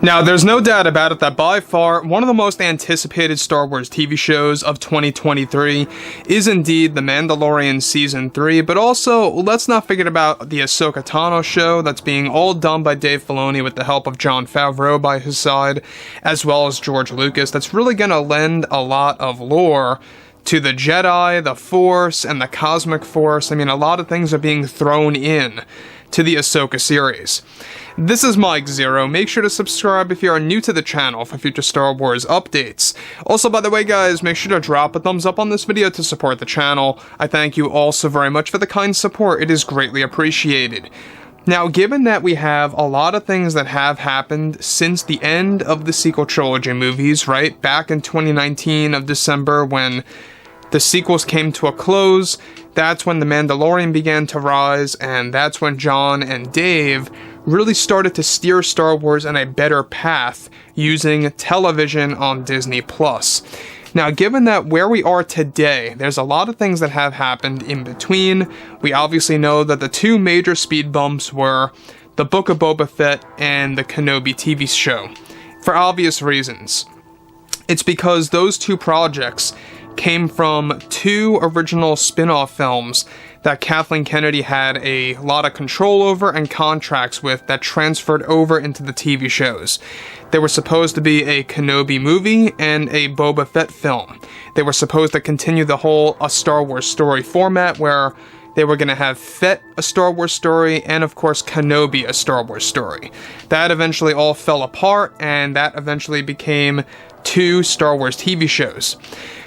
Now, there's no doubt about it that by far one of the most anticipated Star Wars TV shows of 2023 is indeed The Mandalorian Season 3, but also, let's not forget about the Ahsoka Tano show that's being all done by Dave Filoni with the help of Jon Favreau by his side, as well as George Lucas, that's really going to lend a lot of lore to the Jedi, the Force, and the Cosmic Force. I mean, a lot of things are being thrown in to the Ahsoka series. This is Mike Zero. Make sure to subscribe if you are new to the channel for future Star Wars updates. Also, by the way, guys, make sure to drop a thumbs up on this video to support the channel. I thank you all so very much for the kind support. It is greatly appreciated. Now, given that we have a lot of things that have happened since the end of the sequel trilogy movies, right? Back in 2019 of December when the sequels came to a close, that's when The Mandalorian began to rise, and that's when Jon and Dave really started to steer Star Wars in a better path using television on Disney+. Now, given that where we are today, there's a lot of things that have happened in between. We obviously know that the two major speed bumps were the Book of Boba Fett and the Kenobi TV show, for obvious reasons. It's because those two projects came from two original spin-off films that Kathleen Kennedy had a lot of control over and contracts with that transferred over into the TV shows. They were supposed to be a Kenobi movie and a Boba Fett film. They were supposed to continue the whole A Star Wars Story format where they were going to have Fett a Star Wars story and of course Kenobi a Star Wars story. That eventually all fell apart and that eventually became two Star Wars TV shows.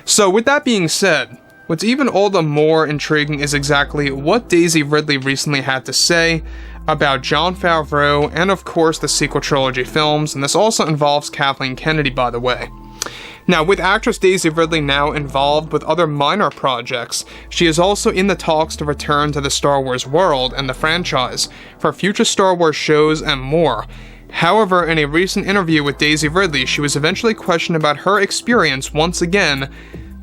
So with that being said, what's even all the more intriguing is exactly what Daisy Ridley recently had to say about Jon Favreau and of course the sequel trilogy films, and this also involves Kathleen Kennedy, by the way. Now, with actress Daisy Ridley now involved with other minor projects, she is also in the talks to return to the Star Wars world and the franchise for future Star Wars shows and more. However, in a recent interview with Daisy Ridley, she was eventually questioned about her experience once again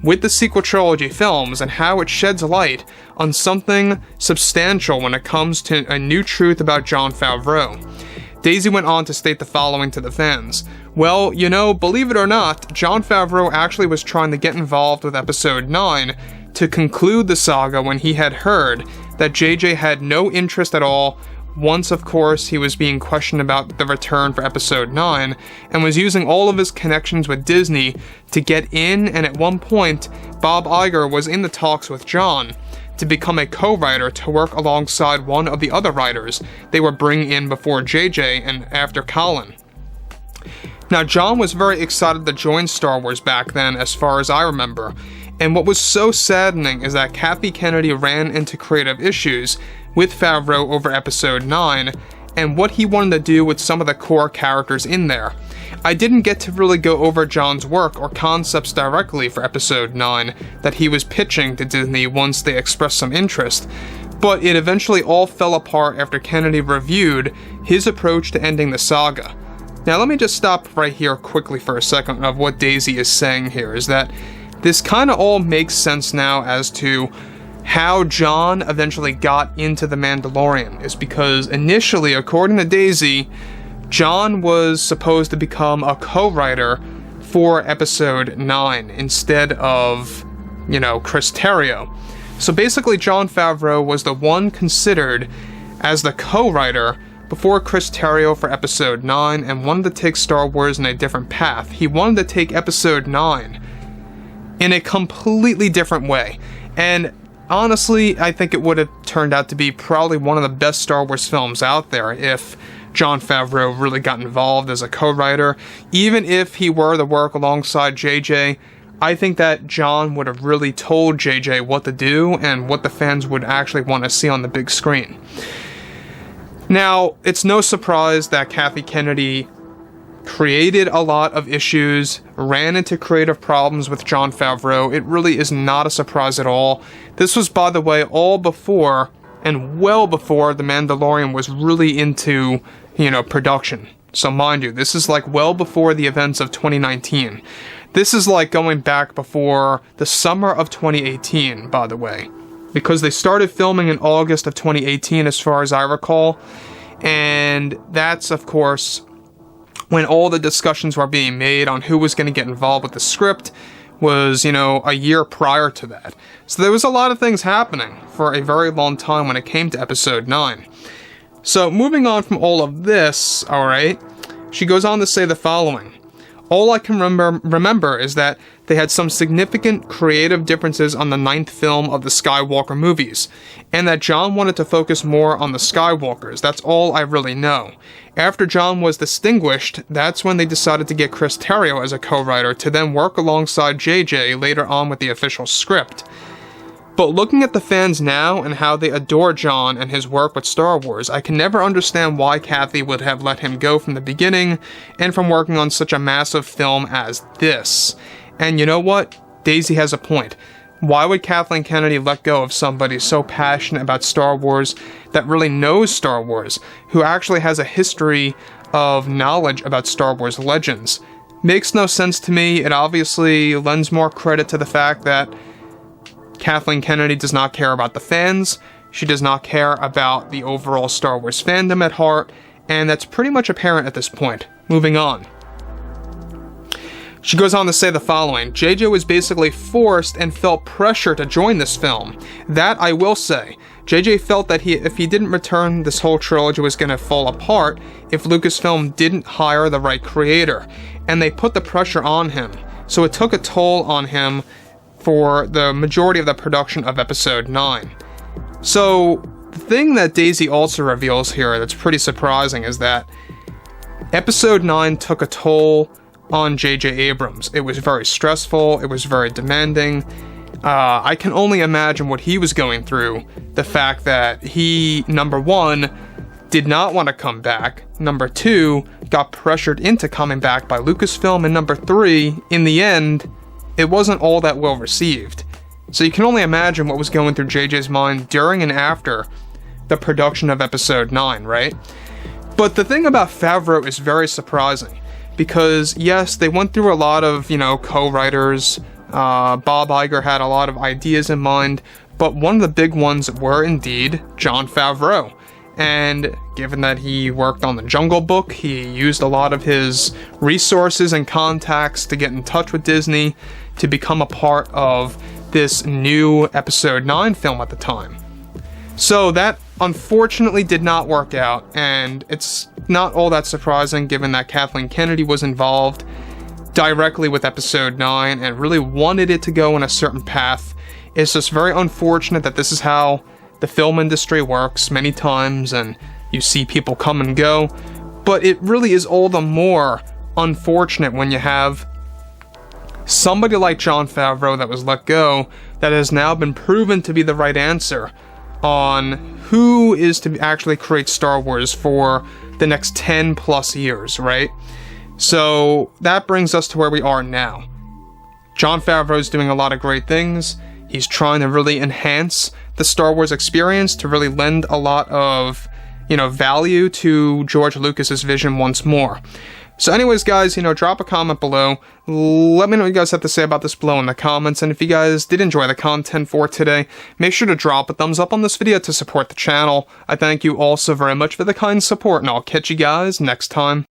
with the sequel trilogy films and how it sheds light on something substantial when it comes to a new truth about Jon Favreau. Daisy went on to state the following to the fans. Well, you know, believe it or not, Jon Favreau actually was trying to get involved with Episode 9 to conclude the saga when he had heard that JJ had no interest at all. Once, of course, he was being questioned about the return for Episode 9, and was using all of his connections with Disney to get in, and at one point, Bob Iger was in the talks with Jon to become a co-writer to work alongside one of the other writers they were bringing in before JJ and after Colin. Now, Jon was very excited to join Star Wars back then, as far as I remember, and what was so saddening is that Kathleen Kennedy ran into creative issues with Favreau over Episode 9, and what he wanted to do with some of the core characters in there. I didn't get to really go over Jon's work or concepts directly for Episode 9 that he was pitching to Disney once they expressed some interest, but it eventually all fell apart after Kennedy reviewed his approach to ending the saga. Now let me just stop right here quickly for a second of what Daisy is saying here, is that this kind of all makes sense now as to how Jon eventually got into The Mandalorian, is because initially, according to Daisy, Jon was supposed to become a co-writer for Episode 9 instead of, Chris Terrio. So basically, Jon Favreau was the one considered as the co-writer before Chris Terrio for Episode 9 and wanted to take Star Wars in a different path. He wanted to take Episode 9 in a completely different way. And honestly, I think it would have turned out to be probably one of the best Star Wars films out there if Jon Favreau really got involved as a co-writer. Even if he were to work alongside JJ, I think that Jon would have really told JJ what to do and what the fans would actually want to see on the big screen. Now, it's no surprise that Kathleen Kennedy created a lot of issues, ran into creative problems with Jon Favreau. It really is not a surprise at all. This was, by the way, all before and well before The Mandalorian was really into, production. So mind you, this is like well before the events of 2019. This is like going back before the summer of 2018, by the way, because they started filming in August of 2018 as far as I recall, and that's, of course, when all the discussions were being made on who was going to get involved with the script was, a year prior to that. So there was a lot of things happening for a very long time when it came to episode 9. So moving on from all of this, alright, she goes on to say the following. All I can remember is that they had some significant creative differences on the 9th film of the Skywalker movies, and that Jon wanted to focus more on the Skywalkers. That's all I really know. After Jon was distinguished, that's when they decided to get Chris Terrio as a co-writer to then work alongside JJ later on with the official script. But looking at the fans now and how they adore Jon and his work with Star Wars, I can never understand why Kathy would have let him go from the beginning and from working on such a massive film as this. And you know what? Daisy has a point. Why would Kathleen Kennedy let go of somebody so passionate about Star Wars, that really knows Star Wars, who actually has a history of knowledge about Star Wars legends? Makes no sense to me. It obviously lends more credit to the fact that Kathleen Kennedy does not care about the fans, she does not care about the overall Star Wars fandom at heart, and that's pretty much apparent at this point. Moving on. She goes on to say the following. JJ was basically forced and felt pressure to join this film. That I will say. JJ felt that if he didn't return, this whole trilogy was going to fall apart if Lucasfilm didn't hire the right creator, and they put the pressure on him. So it took a toll on him for the majority of the production of episode 9. So, the thing that Daisy also reveals here that's pretty surprising is that episode 9 took a toll on J.J. Abrams. It was very stressful, it was very demanding. I can only imagine what he was going through. The fact that he, number 1, did not want to come back, number 2, got pressured into coming back by Lucasfilm, and number 3, in the end, it wasn't all that well received. So you can only imagine what was going through JJ's mind during and after the production of episode 9, right? But the thing about Favreau is very surprising, because yes, they went through a lot of, co-writers. Bob Iger had a lot of ideas in mind, but one of the big ones were indeed Jon Favreau. And given that he worked on the Jungle Book, he used a lot of his resources and contacts to get in touch with Disney to become a part of this new episode 9 film at the time. So that unfortunately did not work out, and it's not all that surprising given that Kathleen Kennedy was involved directly with episode 9 and really wanted it to go in a certain path. It's just very unfortunate that this is how the film industry works many times, and you see people come and go, but it really is all the more unfortunate when you have somebody like Jon Favreau that was let go that has now been proven to be the right answer on who is to actually create Star Wars for the next 10 plus years, right? So that brings us to where we are now. Jon Favreau is doing a lot of great things. He's trying to really enhance the Star Wars experience, to really lend a lot of, value to George Lucas's vision once more. So anyways, guys, drop a comment below. Let me know what you guys have to say about this below in the comments. And if you guys did enjoy the content for today, make sure to drop a thumbs up on this video to support the channel. I thank you all so very much for the kind support, and I'll catch you guys next time.